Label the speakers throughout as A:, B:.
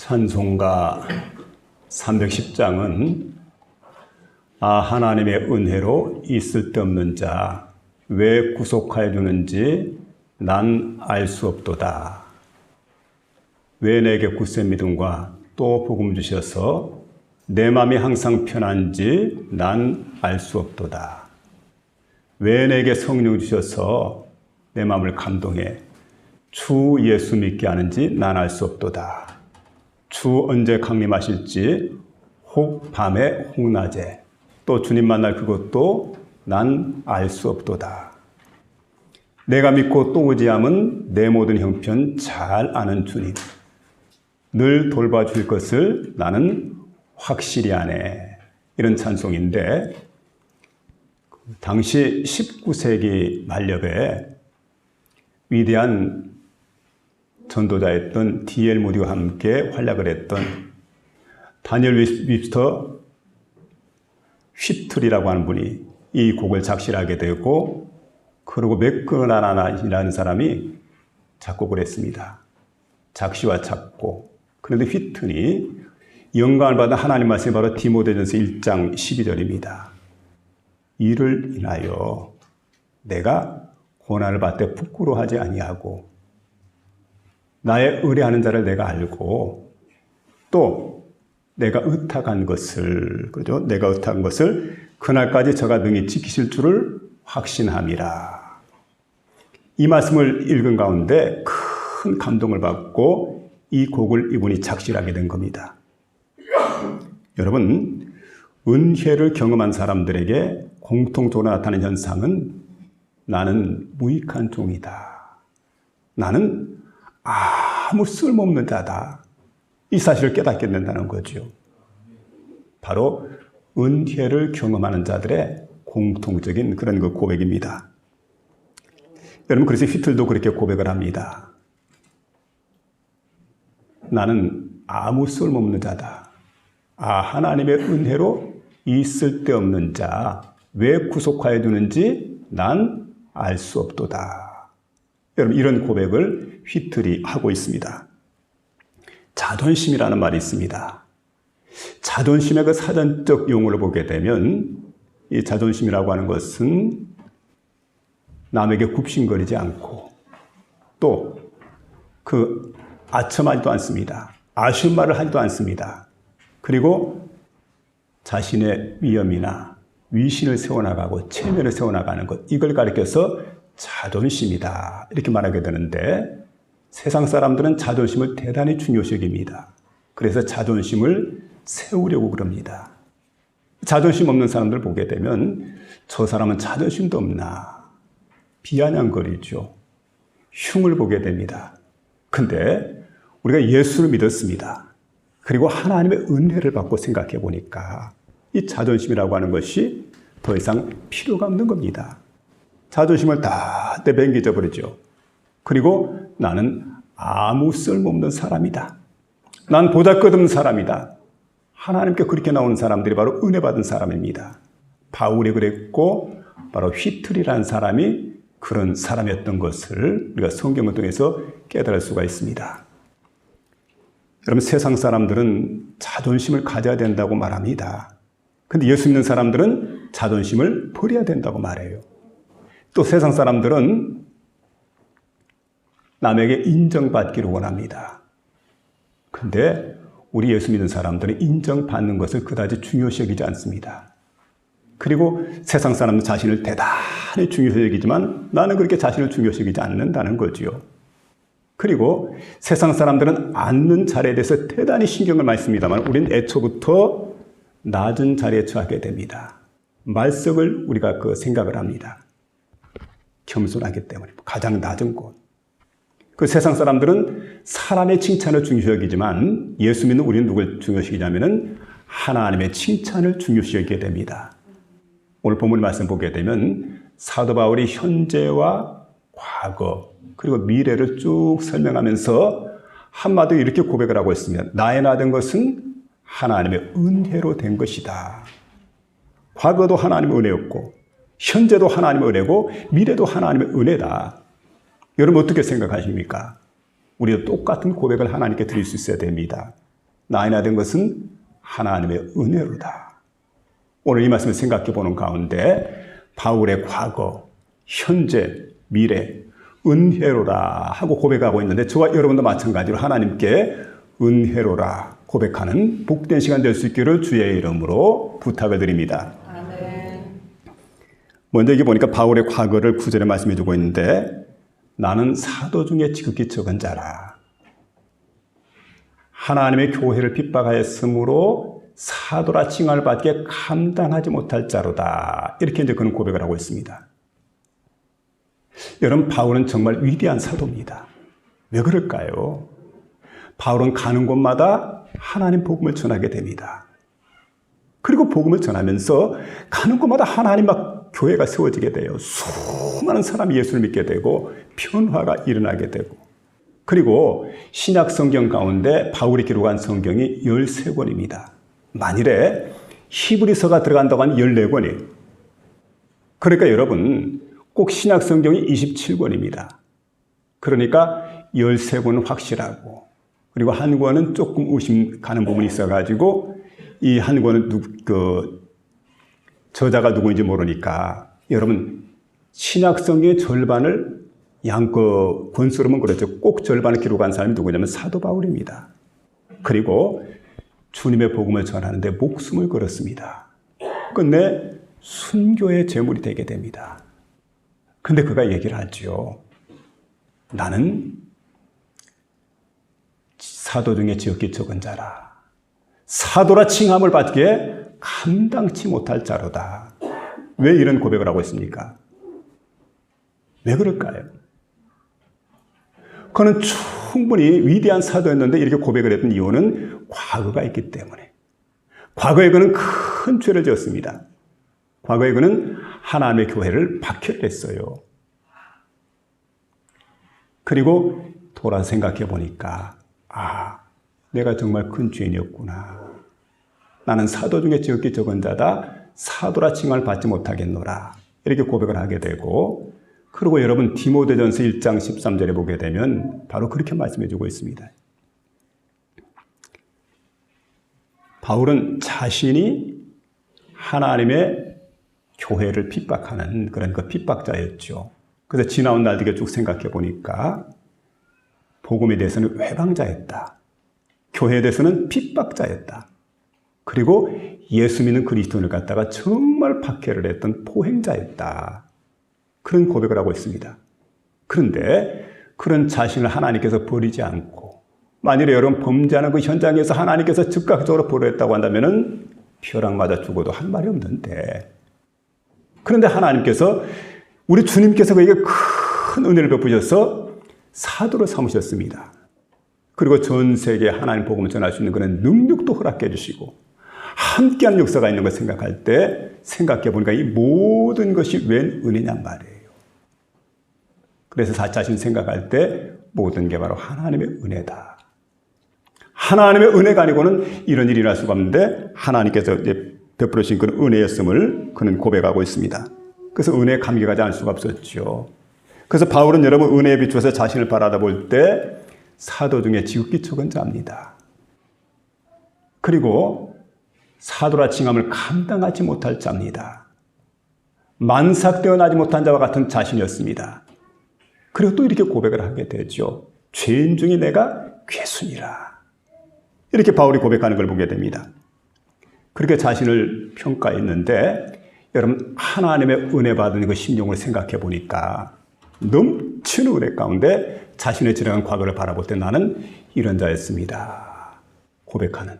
A: 찬송가 310장은 하나님의 은혜로 이 쓸데없는 자 왜 구속하여 주는지 난 알 수 없도다. 왜 내게 굳센 믿음과 또 복음 주셔서 내 마음이 항상 편한지 난 알 수 없도다. 왜 내게 성령 주셔서 내 마음을 감동해 주 예수 믿게 하는지 난 알 수 없도다. 주 언제 강림하실지 혹 밤에 혹 낮에 또 주님 만날 그것도 난 알 수 없도다. 내가 믿고 또 의지함은 내 모든 형편 잘 아는 주님. 늘 돌봐줄 것을 나는 확실히 아네. 이런 찬송인데 당시 19세기 말엽에 위대한 전도자였던 D.L. 모디와 함께 활약을 했던 다니엘 웹스터 휘틀이라고 하는 분이 이 곡을 작실하게 되고 그리고 맥그나나이라는 사람이 작곡을 했습니다. 작시와 작곡. 그런데 휘튼이 영광을 받은 하나님 말씀이 바로 디모데전서 1장 12절입니다. 이를 인하여 내가 고난을 받되 부끄러워하지 아니하고 나의 의뢰하는 자를 내가 알고 또 내가 의탁한 것을, 그죠? 내가 의탁한 것을 그날까지 저가 능히 지키실 줄을 확신함이라. 이 말씀을 읽은 가운데 큰 감동을 받고 이 곡을 이분이 작실하게 된 겁니다. 여러분, 은혜를 경험한 사람들에게 공통적으로 나타나는 현상은 나는 무익한 종이다. 나는 아무 쓸모없는 자다. 이 사실을 깨닫게 된다는 거죠. 바로 은혜를 경험하는 자들의 공통적인 그런 그 고백입니다. 여러분, 그래서 휘틀도 그렇게 고백을 합니다. 나는 아무 쓸모없는 자다. 하나님의 은혜로 이 쓸데없는 자 왜 구속하여 주는지 난 알 수 없도다. 여러분, 이런 고백을 휘틀이 하고 있습니다. 자존심이라는 말이 있습니다. 자존심의 그 사전적 용어를 보게 되면 이 자존심이라고 하는 것은 남에게 굽신거리지 않고 또 그 아첨하지도 않습니다. 아쉬운 말을 하지도 않습니다. 그리고 자신의 위엄이나 위신을 세워나가고 체면을 세워나가는 것, 이걸 가리켜서 자존심이다 이렇게 말하게 되는데 세상 사람들은 자존심을 대단히 중요시 여깁니다. 그래서 자존심을 세우려고 그럽니다. 자존심 없는 사람들 보게 되면 저 사람은 자존심도 없나 비아냥거리죠. 흉을 보게 됩니다. 근데 우리가 예수를 믿었습니다. 그리고 하나님의 은혜를 받고 생각해 보니까 이 자존심이라고 하는 것이 더 이상 필요가 없는 겁니다. 자존심을 다 내팽개쳐 버리죠. 그리고 나는 아무 쓸모없는 사람이다. 난 보잘것없는 사람이다. 하나님께 그렇게 나오는 사람들이 바로 은혜 받은 사람입니다. 바울이 그랬고 바로 휘틀이라는 사람이 그런 사람이었던 것을 우리가 성경을 통해서 깨달을 수가 있습니다. 여러분, 세상 사람들은 자존심을 가져야 된다고 말합니다. 근데 예수 믿는 사람들은 자존심을 버려야 된다고 말해요. 또 세상 사람들은 남에게 인정받기를 원합니다. 근데 우리 예수 믿는 사람들은 인정받는 것을 그다지 중요시 여기지 않습니다. 그리고 세상 사람은 자신을 대단히 중요시 여기지만 나는 그렇게 자신을 중요시 여기지 않는다는 거지요. 그리고 세상 사람들은 앉는 자리에 대해서 대단히 신경을 많이 씁니다만 우리는 애초부터 낮은 자리에 처하게 됩니다. 말석을 우리가 생각을 합니다. 겸손하기 때문에 가장 낮은 곳. 그 세상 사람들은 사람의 칭찬을 중요시 여기지만 예수 믿는 우리는 누굴 중요시 여기냐면은 하나님의 칭찬을 중요시 여기게 됩니다. 오늘 본문 말씀 보게 되면 사도 바울이 현재와 과거 그리고 미래를 쭉 설명하면서 한마디로 이렇게 고백을 하고 있습니다. 나의 나된 것은 하나님의 은혜로 된 것이다. 과거도 하나님의 은혜였고 현재도 하나님의 은혜고 미래도 하나님의 은혜다. 여러분 어떻게 생각하십니까? 우리도 똑같은 고백을 하나님께 드릴 수 있어야 됩니다. 나이나 된 것은 하나님의 은혜로다. 오늘 이 말씀을 생각해 보는 가운데 바울의 과거, 현재, 미래, 은혜로라 하고 고백하고 있는데 저와 여러분도 마찬가지로 하나님께 은혜로라 고백하는 복된 시간 될 수 있기를 주의 이름으로 부탁을 드립니다. 아멘. 먼저 여기 보니까 바울의 과거를 9절에 말씀해 주고 있는데 나는 사도 중에 지극히 적은 자라. 하나님의 교회를 핍박하였으므로 사도라 칭함을 받기에 감당하지 못할 자로다. 이렇게 이제 그는 고백을 하고 있습니다. 여러분, 바울은 정말 위대한 사도입니다. 왜 그럴까요? 바울은 가는 곳마다 하나님 복음을 전하게 됩니다. 그리고 복음을 전하면서 가는 곳마다 하나님 막 교회가 세워지게 돼요. 수많은 사람이 예수를 믿게 되고 변화가 일어나게 되고, 그리고 신약 성경 가운데 바울이 기록한 성경이 13권입니다. 만일에 히브리서가 들어간다고 하면 14권이에요. 그러니까 여러분, 꼭 신약 성경이 27권입니다. 그러니까 13권은 확실하고, 그리고 한 권은 조금 의심 가는 부분이 있어가지고 이 한 권은 저자가 누구인지 모르니까 여러분 신약 성경의 절반을 권수로면 그렇죠. 꼭 절반을 기록한 사람이 누구냐면 사도 바울입니다. 그리고 주님의 복음을 전하는데 목숨을 걸었습니다. 끝내 순교의 제물이 되게 됩니다. 근데 그가 얘기를 하죠. 나는 사도 중에 지극히 적은 자라. 사도라 칭함을 받기에 감당치 못할 자로다. 왜 이런 고백을 하고 있습니까? 왜 그럴까요? 그는 충분히 위대한 사도였는데 이렇게 고백을 했던 이유는 과거가 있기 때문에. 과거에 그는 큰 죄를 지었습니다. 과거에 그는 하나님의 교회를 박해했어요. 그리고 돌아서 생각해 보니까 내가 정말 큰 죄인이었구나. 나는 사도 중에 지극히 적은 자다. 사도라 칭함을 받지 못하겠노라. 이렇게 고백을 하게 되고, 그리고 여러분 디모데전서 1장 13절에 보게 되면 바로 그렇게 말씀해 주고 있습니다. 바울은 자신이 하나님의 교회를 핍박하는 그런 그 핍박자였죠. 그래서 지나온 날들에 쭉 생각해 보니까 복음에 대해서는 외방자였다. 교회에 대해서는 핍박자였다. 그리고 예수 믿는 그리스도인을 갖다가 정말 박해를 했던 포행자였다. 그런 고백을 하고 있습니다. 그런데 그런 자신을 하나님께서 버리지 않고, 만일에 여러분 범죄하는 그 현장에서 하나님께서 즉각적으로 벌했다고 한다면 벼락 맞아 죽어도 할 말이 없는데, 그런데 하나님께서, 우리 주님께서 그에게 큰 은혜를 베푸셔서 사도로 삼으셨습니다. 그리고 전 세계에 하나님 복음을 전할 수 있는 그런 능력도 허락해 주시고 함께하는 역사가 있는 걸 생각할 때 생각해 보니까 이 모든 것이 웬 은혜냔 말이에요. 그래서 자신 생각할 때 모든 게 바로 하나님의 은혜다. 하나님의 은혜가 아니고는 이런 일이 날 수가 없는데 하나님께서 베풀어 주신 그런 은혜였음을 그는 고백하고 있습니다. 그래서 은혜에 감격하지 않을 수가 없었죠. 그래서 바울은 여러분 은혜에 비추어서 자신을 바라볼 때 사도 중에 지극히 적은 자입니다. 그리고 사도라 칭함을 감당하지 못할 자입니다. 만삭되어 나지 못한 자와 같은 자신이었습니다. 그리고 또 이렇게 고백을 하게 되죠. 죄인 중에 내가 괴순이라. 이렇게 바울이 고백하는 걸 보게 됩니다. 그렇게 자신을 평가했는데 여러분 하나님의 은혜 받은 그 심령을 생각해 보니까 넘치는 은혜 가운데 자신의 지나간 과거를 바라볼 때 나는 이런 자였습니다. 고백하는.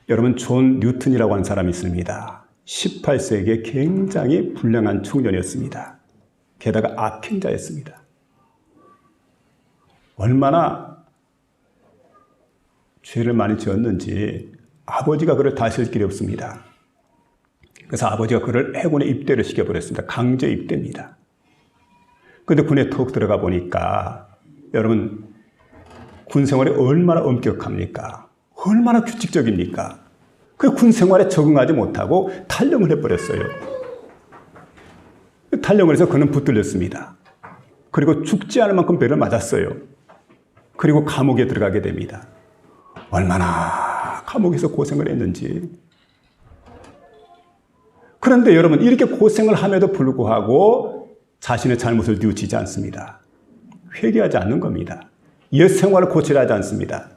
A: 여러분 존 뉴턴이라고 하는 사람이 있습니다. 18세기에 굉장히 불량한 청년이었습니다. 게다가 악행자였습니다. 얼마나 죄를 많이 지었는지 아버지가 그를 다스릴 길이 없습니다. 그래서 아버지가 그를 해군에 입대를 시켜버렸습니다. 강제 입대입니다. 그런데 군에 톡 들어가 보니까 여러분 군 생활이 얼마나 엄격합니까? 얼마나 규칙적입니까? 그 군 생활에 적응하지 못하고 탈영을 해버렸어요. 탈영을 해서 그는 붙들렸습니다. 그리고 죽지 않을 만큼 배를 맞았어요. 그리고 감옥에 들어가게 됩니다. 얼마나 감옥에서 고생을 했는지. 그런데 여러분, 이렇게 고생을 함에도 불구하고 자신의 잘못을 뉘우치지 않습니다. 회개하지 않는 겁니다. 옛 생활을 고치려 하지 않습니다.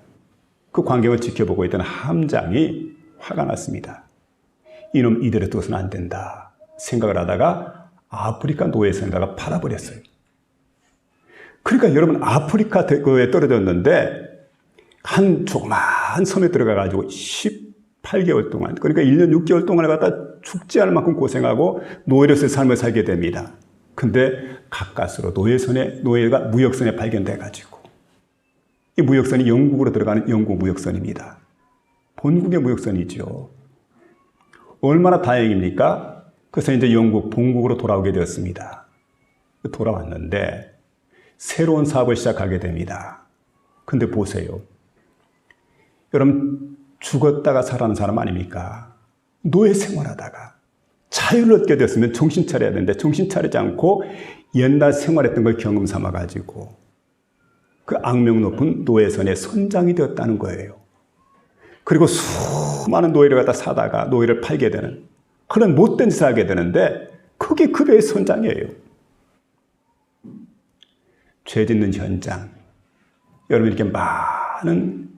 A: 그 광경을 지켜보고 있던 함장이 화가 났습니다. 이놈 이대로 둬서는 안 된다 생각을 하다가 아프리카 노예선에다가 팔아버렸어요. 그러니까 여러분, 아프리카 대거에 떨어졌는데 한 조그마한 섬에 들어가가지고 18개월 동안, 그러니까 1년 6개월 동안을 갖다 죽지 않을 만큼 고생하고 노예로서의 삶을 살게 됩니다. 근데 가까스로 노예가 무역선에 발견돼가지고, 이 무역선이 영국으로 들어가는 영국 무역선입니다. 본국의 무역선이죠. 얼마나 다행입니까? 그래서 이제 영국 본국으로 돌아오게 되었습니다. 돌아왔는데 새로운 사업을 시작하게 됩니다. 근데 보세요. 여러분, 죽었다가 살아난 사람 아닙니까? 노예 생활하다가 자유를 얻게 되었으면 정신 차려야 되는데 정신 차리지 않고 옛날 생활했던 걸 경험 삼아가지고 그 악명 높은 노예선의 선장이 되었다는 거예요. 그리고 수많은 노예를 갖다 사다가 노예를 팔게 되는 그런 못된 짓을 하게 되는데 그게 그 배의 선장이에요. 죄 짓는 현장. 여러분, 이렇게 많은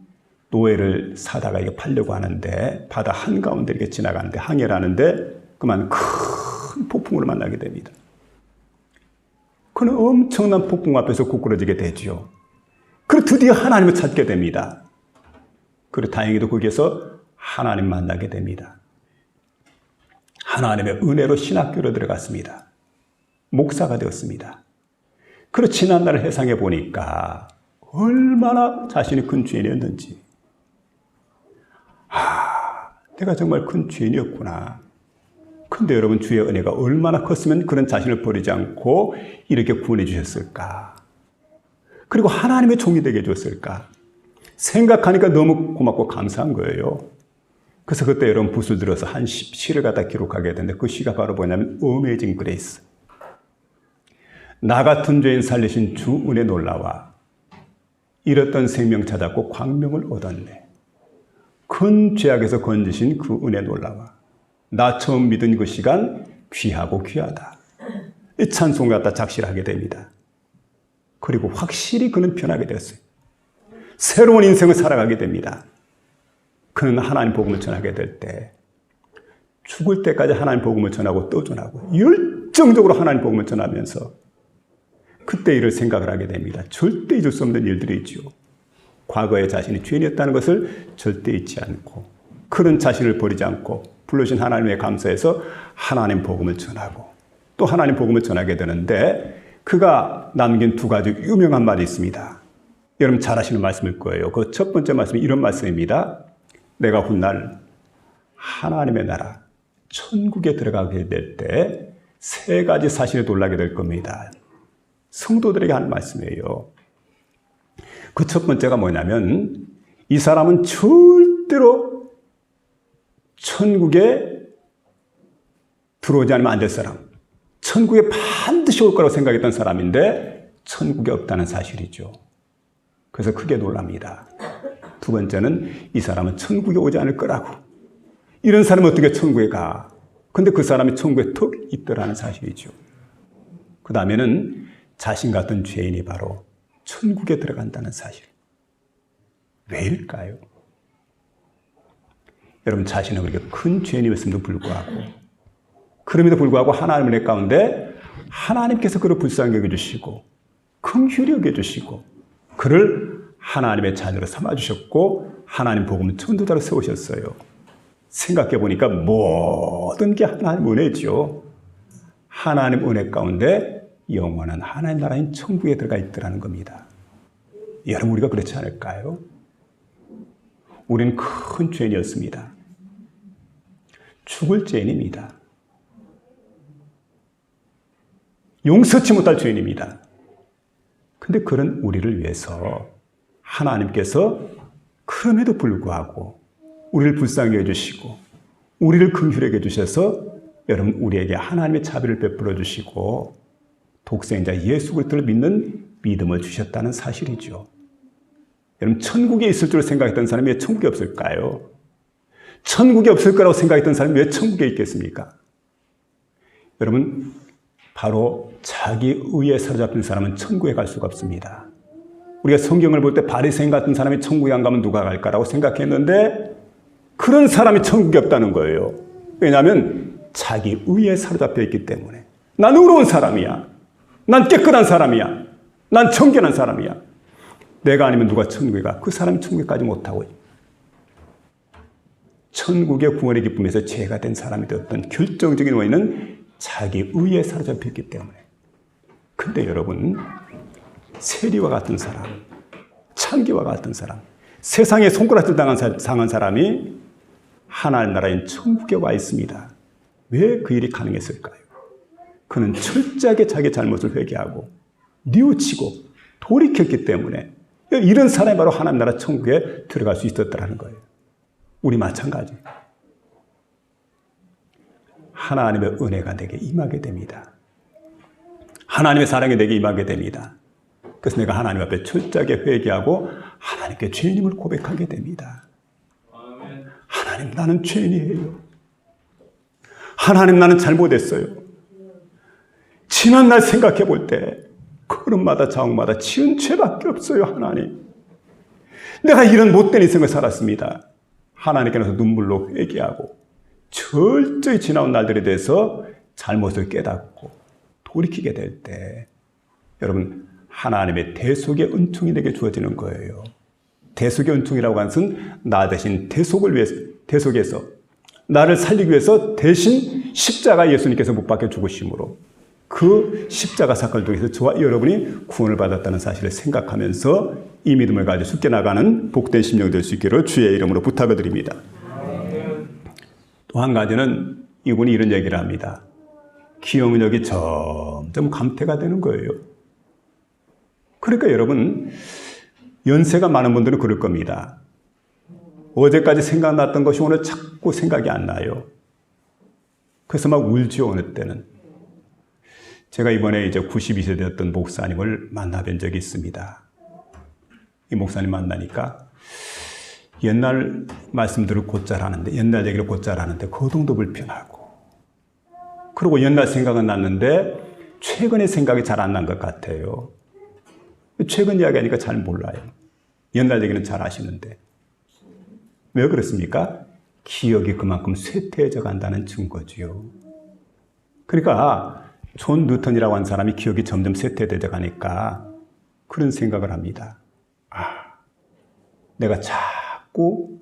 A: 노예를 사다가 이게 팔려고 하는데 바다 한가운데 이렇게 지나가는데 항해를 하는데 그만 큰 폭풍을 만나게 됩니다. 그는 엄청난 폭풍 앞에서 구부러지게 되죠. 그리고 드디어 하나님을 찾게 됩니다. 그리고 다행히도 거기에서 하나님 만나게 됩니다. 하나님의 은혜로 신학교로 들어갔습니다. 목사가 되었습니다. 그리고 지난날을 회상해 보니까 얼마나 자신이 큰 죄인이었는지. 내가 정말 큰 죄인이었구나. 근데 여러분, 주의 은혜가 얼마나 컸으면 그런 자신을 버리지 않고 이렇게 구원해 주셨을까? 그리고 하나님의 종이 되게 해줬을까? 생각하니까 너무 고맙고 감사한 거예요. 그래서 그때 여러분 붓을 들어서 한 시를 갖다 기록하게 되는데 그 시가 바로 뭐냐면 Amazing Grace. 나 같은 죄인 살리신 주 은혜 놀라와 잃었던 생명 찾았고 광명을 얻었네. 큰 죄악에서 건지신 그 은혜 놀라와 나 처음 믿은 그 시간 귀하고 귀하다. 이 찬송을 갖다 작실하게 됩니다. 그리고 확실히 그는 변하게 되었어요. 새로운 인생을 살아가게 됩니다. 그는 하나님 복음을 전하게 될 때 죽을 때까지 하나님 복음을 전하고 또 전하고 열정적으로 하나님 복음을 전하면서 그때 일을 생각을 하게 됩니다. 절대 잊을 수 없는 일들이 있죠. 과거에 자신이 죄인이었다는 것을 절대 잊지 않고 그런 자신을 버리지 않고 불러주신 하나님에 감사해서 하나님 복음을 전하고 또 하나님 복음을 전하게 되는데 그가 남긴 두 가지 유명한 말이 있습니다. 여러분 잘 아시는 말씀일 거예요. 그 첫 번째 말씀이 이런 말씀입니다. 내가 훗날 하나님의 나라 천국에 들어가게 될 때 세 가지 사실에 놀라게 될 겁니다. 성도들에게 하는 말씀이에요. 그 첫 번째가 뭐냐면 이 사람은 절대로 천국에 들어오지 않으면 안 될 사람. 천국에 반드시 올 거라고 생각했던 사람인데 천국에 없다는 사실이죠. 그래서 크게 놀랍니다. 두 번째는 이 사람은 천국에 오지 않을 거라고. 이런 사람은 어떻게 천국에 가? 근데 그 사람이 천국에 턱 있더라는 사실이죠. 그 다음에는 자신 같은 죄인이 바로 천국에 들어간다는 사실. 왜일까요? 여러분 자신은 그렇게 큰 죄인이었음에도 불구하고 그럼에도 불구하고 하나님의 은혜 가운데 하나님께서 그를 불쌍히 여겨주시고 긍휼히 여겨주시고 그를 하나님의 자녀로 삼아주셨고 하나님 복음 전도자로 세우셨어요. 생각해 보니까 모든 게 하나님 은혜죠. 하나님 은혜 가운데 영원한 하나님 나라인 천국에 들어가 있더라는 겁니다. 여러분 우리가 그렇지 않을까요? 우리는 큰 죄인이었습니다. 죽을 죄인입니다. 용서치 못할 죄인입니다. 근데 그런 우리를 위해서 하나님께서 그럼에도 불구하고 우리를 불쌍히 해주시고 우리를 긍휼하게 해주셔서 여러분 우리에게 하나님의 자비를 베풀어 주시고 독생자 예수 그리스도를 믿는 믿음을 주셨다는 사실이죠. 여러분, 천국에 있을 줄 생각했던 사람이 왜 천국에 없을까요? 천국에 없을 거라고 생각했던 사람이 왜 천국에 있겠습니까? 여러분, 바로 자기 의에 사로잡힌 사람은 천국에 갈 수가 없습니다. 우리가 성경을 볼 때 바리새인 같은 사람이 천국에 안 가면 누가 갈까라고 생각했는데 그런 사람이 천국에 없다는 거예요. 왜냐하면 자기 의에 사로잡혀 있기 때문에. 난 의로운 사람이야. 난 깨끗한 사람이야. 난 청결한 사람이야. 내가 아니면 누가 천국에 가? 그 사람이 천국에 가지 못하고 천국의 구원의 기쁨에서 죄가 된 사람이 되었던 결정적인 원인은 자기 의에 사로잡혀 있기 때문에. 근데 여러분, 세리와 같은 사람, 창기와 같은 사람, 세상에 손가락질 당한 사람이 하나님 나라인 천국에 와 있습니다. 왜 그 일이 가능했을까요? 그는 철저하게 자기 잘못을 회개하고 뉘우치고 돌이켰기 때문에 이런 사람이 바로 하나님 나라 천국에 들어갈 수 있었다는 거예요. 우리 마찬가지. 하나님의 은혜가 내게 임하게 됩니다. 하나님의 사랑이 내게 임하게 됩니다. 그래서 내가 하나님 앞에 철저하게 회개하고 하나님께 죄인임을 고백하게 됩니다. 하나님, 나는 죄인이에요. 하나님, 나는 잘못했어요. 지난날 생각해 볼 때 걸음마다 자옥마다 지은 죄밖에 없어요. 하나님, 내가 이런 못된 인생을 살았습니다. 하나님께서 눈물로 회개하고 철저히 지나온 날들에 대해서 잘못을 깨닫고 돌이키게 될 때 여러분, 하나님의 대속의 은총이 내게 주어지는 거예요. 대속의 은총이라고 하는 것은 나 대신 대속에서 나를 살리기 위해서 대신 십자가 예수님께서 못 박혀 죽으심으로 그 십자가 사건을 통해서 저와 여러분이 구원을 받았다는 사실을 생각하면서 이 믿음을 가지고 쉽게 나가는 복된 심령 될 수 있기를 주의 이름으로 부탁을 드립니다. 또 한 가지는 이분이 이런 얘기를 합니다. 기억력이 점점 감퇴가 되는 거예요. 그러니까 여러분, 연세가 많은 분들은 그럴 겁니다. 어제까지 생각났던 것이 오늘 자꾸 생각이 안 나요. 그래서 막 울지요, 어느 때는. 제가 이번에 이제 92세 되었던 목사님을 만나뵌 적이 있습니다. 이 목사님 만나니까 옛날 말씀들을 곧잘 하는데, 옛날 얘기를 곧잘 하는데 거동도 불편하고, 그리고 옛날 생각은 났는데 최근의 생각이 잘 안 난 것 같아요. 최근 이야기하니까 잘 몰라요. 옛날 얘기는 잘 아시는데. 왜 그렇습니까? 기억이 그만큼 쇠퇴해져 간다는 증거지요. 그러니까 존 뉴턴이라고 하는 사람이 기억이 점점 쇠퇴되어 가니까 그런 생각을 합니다. 내가 자꾸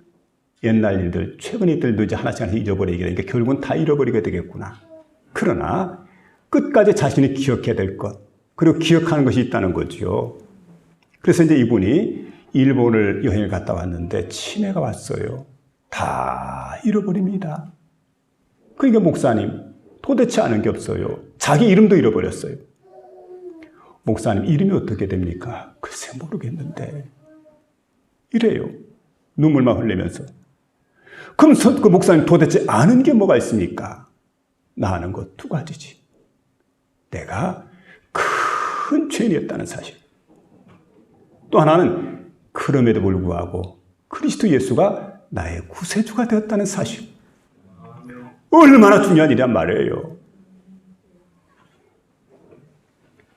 A: 옛날 일들, 최근 일들도 이제 하나씩 잊어버리게 되니까 결국은 다 잃어버리게 되겠구나. 그러나 끝까지 자신이 기억해야 될 것, 그리고 기억하는 것이 있다는 거죠. 그래서 이제 이분이 일본을 여행을 갔다 왔는데 치매가 왔어요. 다 잃어버립니다. 그러니까 목사님, 도대체 아는 게 없어요. 자기 이름도 잃어버렸어요. 목사님, 이름이 어떻게 됩니까? 글쎄 모르겠는데. 이래요. 눈물만 흘리면서. 그럼 그 목사님, 도대체 아는 게 뭐가 있습니까? 나 아는 것 두 가지지. 내가 큰 죄인이었다는 사실. 또 하나는 그럼에도 불구하고 그리스도 예수가 나의 구세주가 되었다는 사실. 얼마나 중요한 일이란 말이에요.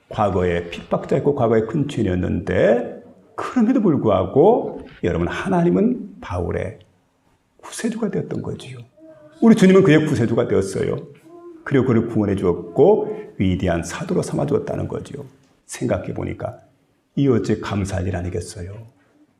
A: 과거에 핍박자였고 과거에 큰 죄인이었는데 그럼에도 불구하고 여러분, 하나님은 바울의 구세주가 되었던 거지요. 우리 주님은 그의 구세주가 되었어요. 그리고 그를 구원해 주었고 위대한 사도로 삼아 주었다는 거지요. 생각해 보니까 이 어찌 감사할 일 아니겠어요?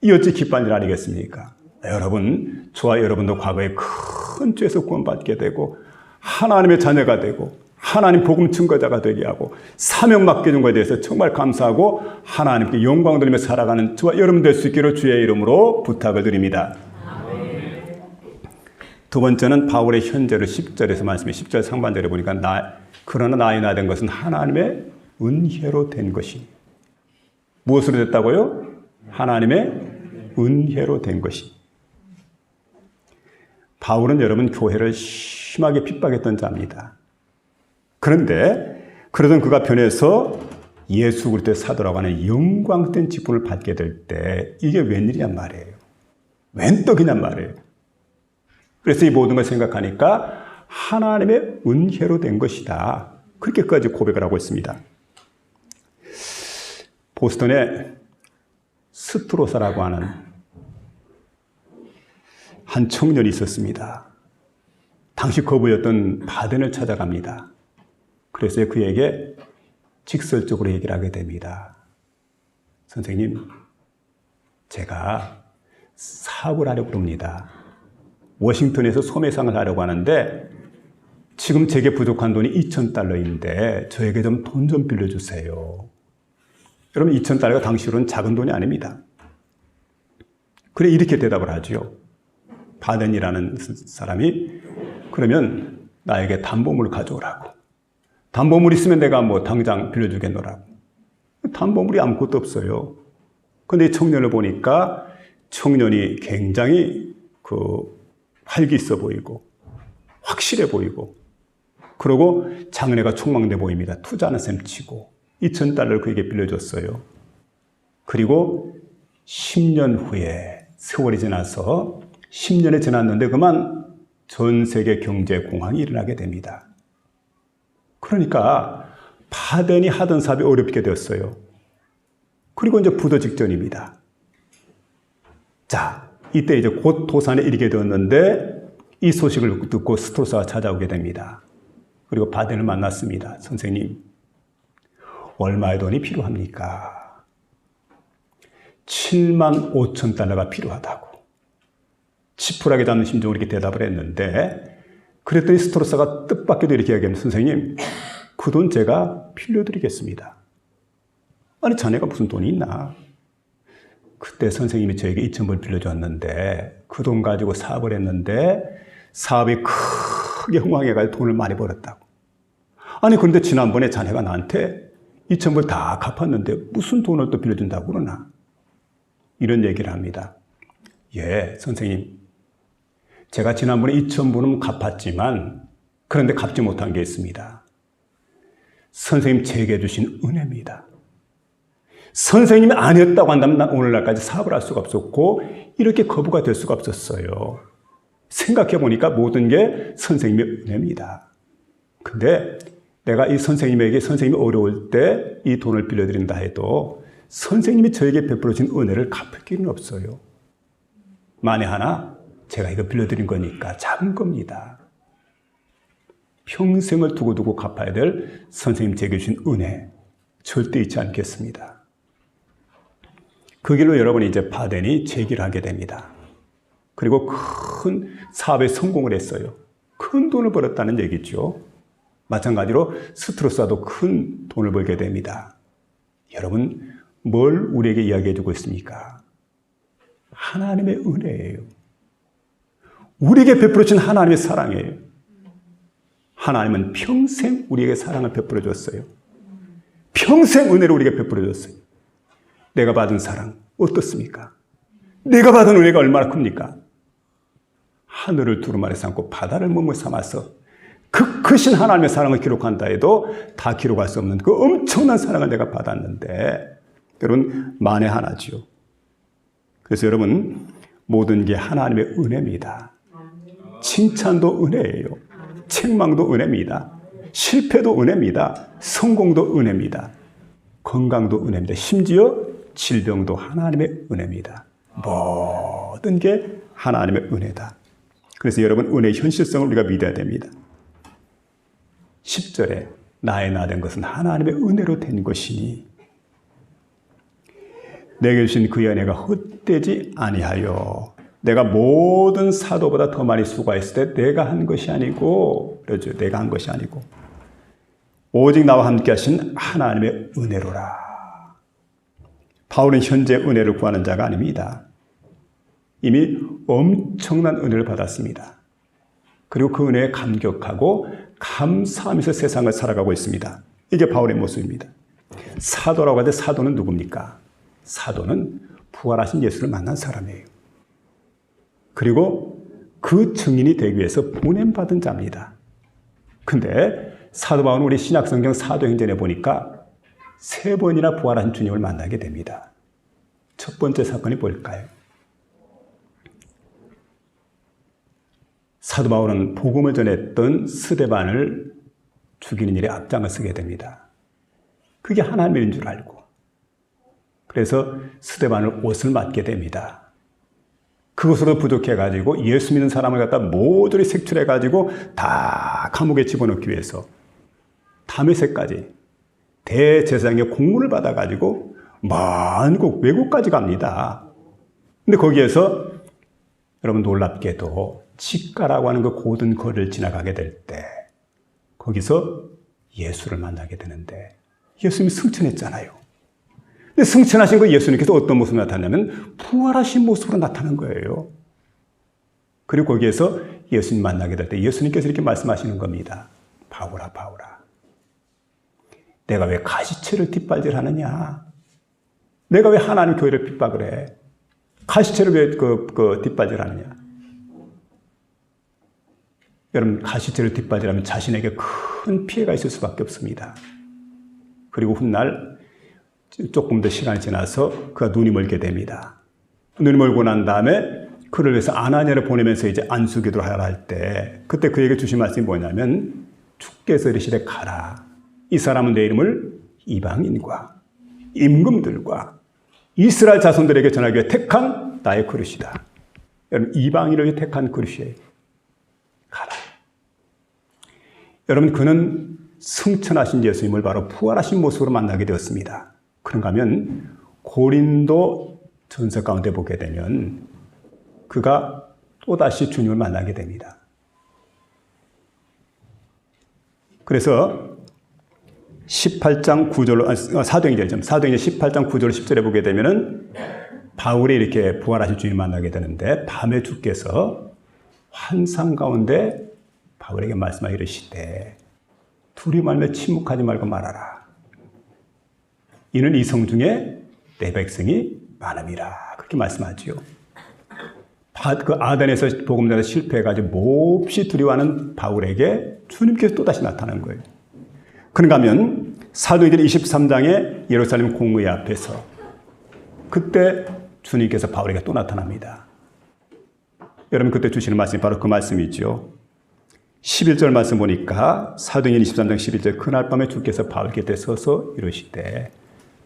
A: 이 어찌 기뻐할 일 아니겠습니까? 여러분, 저와 여러분도 과거에 큰 죄에서 구원받게 되고 하나님의 자녀가 되고 하나님 복음 증거자가 되게 하고 사명 맡겨준 것에 대해서 정말 감사하고 하나님께 영광 돌리며 살아가는 저와 여러분 될 수 있기를 주의 이름으로 부탁을 드립니다. 두 번째는 바울의 현재를 10절에서 말씀해 10절 상반절에 보니까 그러나 나의 나 된 것은 하나님의 은혜로 된 것이니. 무엇으로 됐다고요? 하나님의 은혜로 된 것이. 바울은 여러분 교회를 심하게 핍박했던 자입니다. 그런데 그러던 그가 변해서 예수 그리스도의 사도라고 하는 영광된 직분을 받게 될 때 이게 웬일이냔 말이에요. 웬 떡이냔 말이에요. 그래서 이 모든 걸 생각하니까 하나님의 은혜로 된 것이다. 그렇게까지 고백을 하고 있습니다. 보스턴에 스트로사라고 하는 한 청년이 있었습니다. 당시 거부였던 바덴을 찾아갑니다. 그래서 그에게 직설적으로 얘기를 하게 됩니다. 선생님, 제가 사업을 하려고 합니다. 워싱턴에서 소매상을 하려고 하는데 지금 제게 부족한 돈이 $2,000인데 저에게 좀 돈 좀 빌려주세요. 여러분, $2,000가 당시로는 작은 돈이 아닙니다. 그래, 이렇게 대답을 하죠. 바덴이라는 사람이 그러면 나에게 담보물을 가져오라고. 담보물 있으면 내가 뭐 당장 빌려주겠노라고. 담보물이 아무것도 없어요. 근데 이 청년을 보니까 청년이 굉장히 활기 있어 보이고 확실해 보이고 그러고 장래가 촉망돼 보입니다. 투자하는 셈 치고 $2,000를 그에게 빌려줬어요. 그리고 10년 후에 세월이 지나서 10년이 지났는데 그만 전 세계 경제 공황이 일어나게 됩니다. 그러니까 바덴이 하던 사업이 어렵게 되었어요. 그리고 이제 부도 직전입니다. 자, 이때 이제 곧 도산에 이르게 되었는데 이 소식을 듣고 스트로사가 찾아오게 됩니다. 그리고 바덴을 만났습니다. 선생님, 얼마의 돈이 필요합니까? $75,000가 필요하다고. 지푸라기 잡는 심정으로 이렇게 대답을 했는데 그랬더니 스트로사가 뜻밖에도 이렇게 이야기합니다. 선생님, 그 돈 제가 빌려드리겠습니다. 아니, 자네가 무슨 돈이 있나? 그때 선생님이 저에게 $2,000불 빌려줬는데 그 돈 가지고 사업을 했는데 사업이 크게 흥황해가지고 돈을 많이 벌었다고. 아니, 그런데 지난번에 자네가 나한테 $2,000불 다 갚았는데 무슨 돈을 또 빌려준다고 그러나? 이런 얘기를 합니다. 예, 선생님. 제가 지난번에 $2,000불은 갚았지만 그런데 갚지 못한 게 있습니다. 선생님 제게 주신 은혜입니다. 선생님이 아니었다고 한다면 난 오늘날까지 사업을 할 수가 없었고 이렇게 거부가 될 수가 없었어요. 생각해 보니까 모든 게 선생님의 은혜입니다. 근데 내가 이 선생님에게 선생님이 어려울 때 이 돈을 빌려드린다 해도 선생님이 저에게 베풀어 준 은혜를 갚을 길은 없어요. 만에 하나 제가 이거 빌려드린 거니까 작은 겁니다. 평생을 두고두고 갚아야 될 선생님 제게 주신 은혜 절대 잊지 않겠습니다. 그 길로 여러분이 이제 바덴이 재기를 하게 됩니다. 그리고 큰 사업에 성공을 했어요. 큰 돈을 벌었다는 얘기죠. 마찬가지로 스트로사도 큰 돈을 벌게 됩니다. 여러분, 뭘 우리에게 이야기해 주고 있습니까? 하나님의 은혜예요. 우리에게 베풀어 준 하나님의 사랑이에요. 하나님은 평생 우리에게 사랑을 베풀어 줬어요. 평생 은혜를 우리에게 베풀어 줬어요. 내가 받은 사랑 어떻습니까? 내가 받은 은혜가 얼마나 큽니까? 하늘을 두루마리 삼고 바다를 몸을 삼아서 그 크신 하나님의 사랑을 기록한다 해도 다 기록할 수 없는 그 엄청난 사랑을 내가 받았는데 여러분, 만에 하나죠. 그래서 여러분, 모든 게 하나님의 은혜입니다. 칭찬도 은혜예요. 책망도 은혜입니다. 실패도 은혜입니다. 성공도 은혜입니다. 건강도 은혜입니다. 심지어 질병도 하나님의 은혜입니다. 모든 게 하나님의 은혜다. 그래서 여러분, 은혜의 현실성을 우리가 믿어야 됩니다. 10절에 나의 나 된 것은 하나님의 은혜로 된 것이니 내게 주신 그의 은혜가 헛되지 아니하여 내가 모든 사도보다 더 많이 수고했을 때 내가 한 것이 아니고 그렇죠. 내가 한 것이 아니고 오직 나와 함께 하신 하나님의 은혜로라. 바울은 현재 은혜를 구하는 자가 아닙니다. 이미 엄청난 은혜를 받았습니다. 그리고 그 은혜에 감격하고 감사하면서 세상을 살아가고 있습니다. 이게 바울의 모습입니다. 사도라고 하는데 사도는 누굽니까? 사도는 부활하신 예수를 만난 사람이에요. 그리고 그 증인이 되기 위해서 보냄받은 자입니다. 근데 사도 바울은 우리 신약성경 사도행전에 보니까 3번이나 부활하신 주님을 만나게 됩니다. 첫 번째 사건이 뭘까요? 사도 바울은 복음을 전했던 스데반을 죽이는 일에 앞장을 서게 됩니다. 그게 하나님의 일인 줄 알고. 그래서 스데반을 옷을 맞게 됩니다. 그것으로 부족해가지고 예수 믿는 사람을 갖다 모조리 색출해가지고 다 감옥에 집어넣기 위해서 다메섹까지 대제사장의 공문을 받아가지고 먼 곳 외국까지 갑니다. 근데 거기에서 여러분 놀랍게도 치가라고 하는 그 고든 거리를 지나가게 될 때 거기서 예수를 만나게 되는데 예수님이 승천했잖아요. 근데 승천하신 그 예수님께서 어떤 모습으로 나타나냐면 부활하신 모습으로 나타난 거예요. 그리고 거기에서 예수님 만나게 될 때 예수님께서 이렇게 말씀하시는 겁니다. 바울아, 바울아. 내가 왜 가시체를 뒷발질하느냐? 내가 왜 하나님 교회를 핍박을 해? 가시체를 왜 뒷발질하느냐? 여러분, 가시체를 뒷발질하면 자신에게 큰 피해가 있을 수밖에 없습니다. 그리고 훗날 조금 더 시간이 지나서 그가 눈이 멀게 됩니다. 눈이 멀고 난 다음에 그를 위해서 아나니아를 보내면서 이제 안수기도를 하라 할 때 그때 그에게 주신 말씀이 뭐냐면 주께서 이르시되 가라. 이 사람은 내 이름을 이방인과 임금들과 이스라엘 자손들에게 전하기 위해 택한 나의 그릇이다. 여러분, 이방인을 위해 택한 그릇이에요. 가라. 여러분, 그는 승천하신 예수님을 바로 부활하신 모습으로 만나게 되었습니다. 그런가 하면 고린도 전서 가운데 보게 되면 그가 또다시 주님을 만나게 됩니다. 그래서 18장 9절로, 사도행전 18장 9절 10절에 보게 되면은 바울이 이렇게 부활하신 주님을 만나게 되는데 밤에 주께서 환상 가운데 바울에게 말씀하여 이르시되 둘이 말며 침묵하지 말고 말하라. 이는 이성 중에 내 백성이 많음이라. 그렇게 말씀하지요. 그 아덴에서 복음 전에 실패해가지고 몹시 두려워하는 바울에게 주님께서 또다시 나타난 거예요. 그런가 하면 사도행전 23장에 예루살렘 공회 앞에서 그때 주님께서 바울에게 또 나타납니다. 여러분, 그때 주시는 말씀이 바로 그 말씀이죠. 11절 말씀 보니까 사도행전 23장 11절 그날 밤에 주께서 바울 곁에 서서 이르시되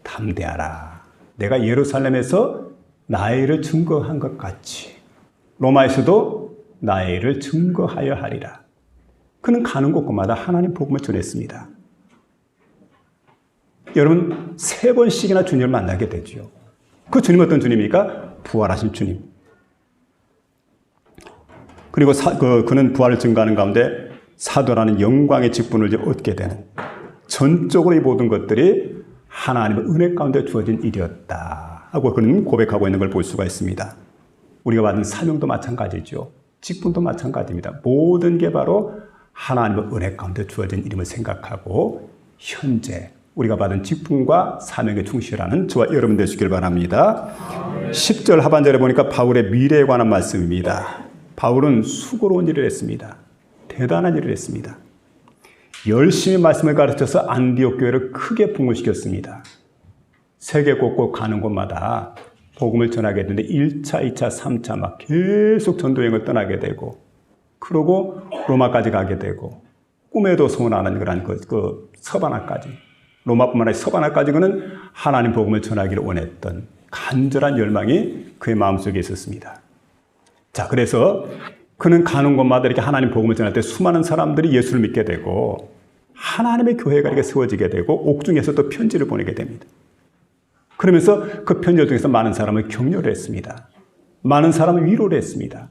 A: 담대하라. 내가 예루살렘에서 나의 일을 증거한 것 같이 로마에서도 나의 일을 증거하여 하리라. 그는 가는 곳곳마다 하나님 복음을 전했습니다. 여러분, 3번씩이나 주님을 만나게 되죠. 그 주님 어떤 주님입니까? 부활하신 주님. 그리고 그는 부활을 증거하는 가운데 사도라는 영광의 직분을 얻게 되는, 전적으로 이 모든 것들이 하나님의 은혜 가운데 주어진 일이었다 하고 그는 고백하고 있는 걸 볼 수가 있습니다. 우리가 받은 사명도 마찬가지죠. 직분도 마찬가지입니다. 모든 게 바로 하나님의 은혜 가운데 주어진 일임을 생각하고 현재 우리가 받은 직분과 사명에 충실하는 저와 여러분 되시길 바랍니다. 10절 하반절에 보니까 바울의 미래에 관한 말씀입니다. 바울은 수고로운 일을 했습니다. 대단한 일을 했습니다. 열심히 말씀을 가르쳐서 안디옥 교회를 크게 붕흥시켰습니다. 세계 곳곳 가는 곳마다 복음을 전하게 되는데 1차, 2차, 3차 막 계속 전도여행을 떠나게 되고 그러고 로마까지 가게 되고 꿈에도 소원하는 그런 그 서바나까지, 로마뿐만 아니라 서바나까지 그는 하나님 복음을 전하기를 원했던 간절한 열망이 그의 마음속에 있었습니다. 자, 그래서 그는 가는 곳마다 이렇게 하나님 복음을 전할 때 수많은 사람들이 예수를 믿게 되고 하나님의 교회가 이렇게 세워지게 되고 옥중에서 또 편지를 보내게 됩니다. 그러면서 그 편지를 통해서 많은 사람을 격려를 했습니다. 많은 사람을 위로를 했습니다.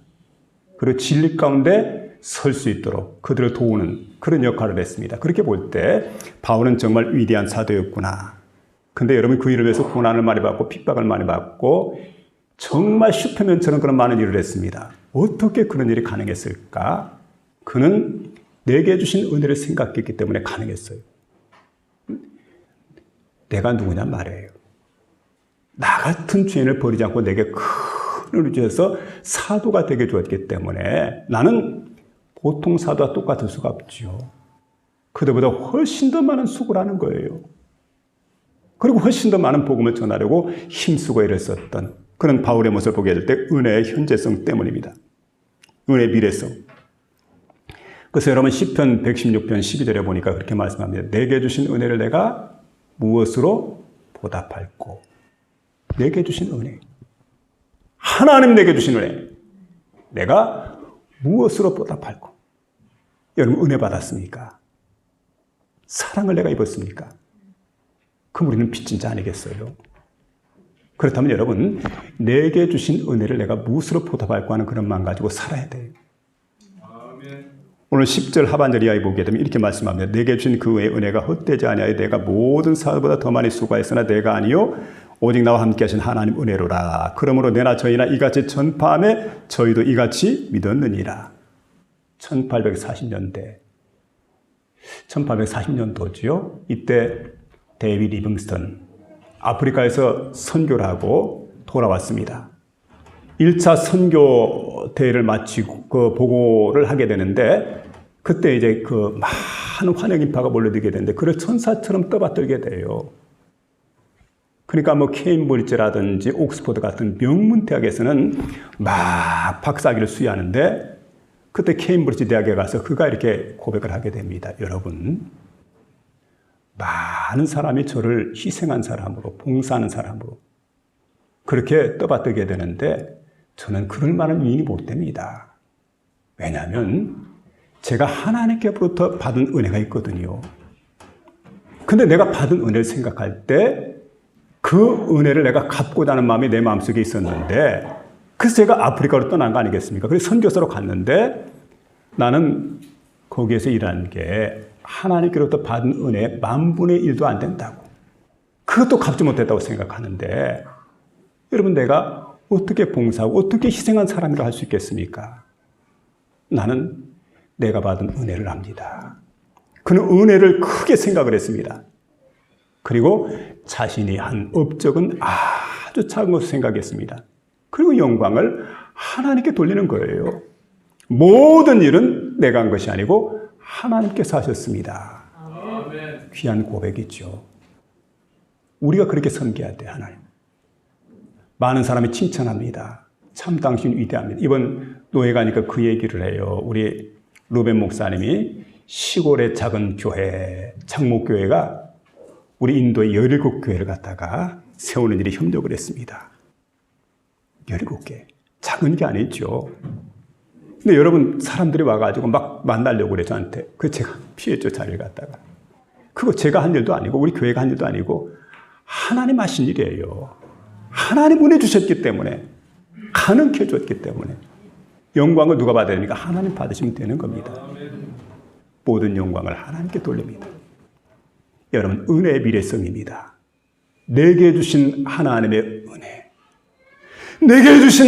A: 그리고 진리 가운데 설 수 있도록 그들을 도우는 그런 역할을 했습니다. 그렇게 볼 때 바울은 정말 위대한 사도였구나. 근데 여러분, 그 일을 위해서 고난을 많이 받고 핍박을 많이 받고 정말 슈퍼맨처럼 그런 많은 일을 했습니다. 어떻게 그런 일이 가능했을까? 그는 내게 주신 은혜를 생각했기 때문에 가능했어요. 내가 누구냐 말이에요. 나 같은 죄인을 버리지 않고 내게 큰 은혜를 주셔서 사도가 되게 주었기 때문에 나는 보통 사도와 똑같을 수가 없죠. 그들보다 훨씬 더 많은 수고를 하는 거예요. 그리고 훨씬 더 많은 복음을 전하려고 힘쓰고 애를 썼던 그런 바울의 모습을 보게 될 때 은혜의 현재성 때문입니다. 은혜의 미래성. 그래서 여러분 시편 116편 12절에 보니까 그렇게 말씀합니다. 내게 주신 은혜를 내가 무엇으로 보답할꼬. 내게 주신 은혜. 하나님 내게 주신 은혜. 내가 무엇으로 보답할꼬. 여러분 은혜 받았습니까? 사랑을 내가 입었습니까? 그럼 우리는 빚진 자 아니겠어요? 그렇다면 여러분 내게 주신 은혜를 내가 무엇으로 보답할까 하는 그런 마음 가지고 살아야 돼요. 오늘 10절 하반절 이하에 보게 되면 이렇게 말씀합니다. 내게 주신 그 은혜가 헛되지 아니하여 내가 모든 사람보다 더 많이 수고하였으나 내가 아니요 오직 나와 함께 하신 하나님 은혜로라. 그러므로 내나 저희나 이같이 전파함에 저희도 이같이 믿었느니라. 1840년대 1840년도지요. 이때 데이빗 리빙스턴 아프리카에서 선교를 하고 돌아왔습니다. 1차 선교 대회를 마치고 그 보고를 하게 되는데 그때 이제 그 많은 환영 인파가 몰려들게 되는데 그를 천사처럼 떠받들게 돼요. 그러니까 뭐 케임브리지라든지 옥스퍼드 같은 명문 대학에서는 막 박사학위를 수여하는데 그때 케임브리지 대학에 가서 그가 이렇게 고백을 하게 됩니다. 여러분, 많은 사람이 저를 희생한 사람으로, 봉사하는 사람으로 그렇게 떠받들게 되는데 저는 그럴 만한 위인이 못 됩니다. 왜냐하면 제가 하나님께로부터 받은 은혜가 있거든요. 근데 내가 받은 은혜를 생각할 때 그 은혜를 내가 갚고자 하는 마음이 내 마음속에 있었는데 그래서 제가 아프리카로 떠난 거 아니겠습니까? 그래서 선교사로 갔는데 나는 거기에서 일하는 게 하나님께로부터 받은 은혜 10,000분의 1도 안 된다고. 그것도 갚지 못했다고 생각하는데 여러분 내가 어떻게 봉사하고 어떻게 희생한 사람이라 할 수 있겠습니까? 나는 내가 받은 은혜를 압니다. 그는 은혜를 크게 생각을 했습니다. 그리고 자신이 한 업적은 아주 작은 것을 생각했습니다. 그리고 영광을 하나님께 돌리는 거예요. 모든 일은 내가 한 것이 아니고 하나님께서 하셨습니다. 아멘. 귀한 고백이죠. 우리가 그렇게 섬겨야 돼, 하나님. 많은 사람이 칭찬합니다. 참 당신 위대합니다. 이번 노예 가니까 그 얘기를 해요. 우리 루벤 목사님이 시골의 작은 교회, 장목교회가 우리 인도의 17교회를 갖다가 세우는 일에 협력을 했습니다. 17개. 작은 게 아니죠. 근데 여러분 사람들이 와가지고 막 만나려고 그래 저한테. 그래서 제가 피했죠, 자리를 갖다가. 그거 제가 한 일도 아니고 우리 교회가 한 일도 아니고 하나님 하신 일이에요. 하나님 은혜 주셨기 때문에 가능케 해줬기 때문에 영광을 누가 받아야 됩니까? 하나님 받으시면 되는 겁니다. 모든 영광을 하나님께 돌립니다. 여러분 은혜의 미래성입니다. 내게 주신 하나님의 은혜, 내게 주신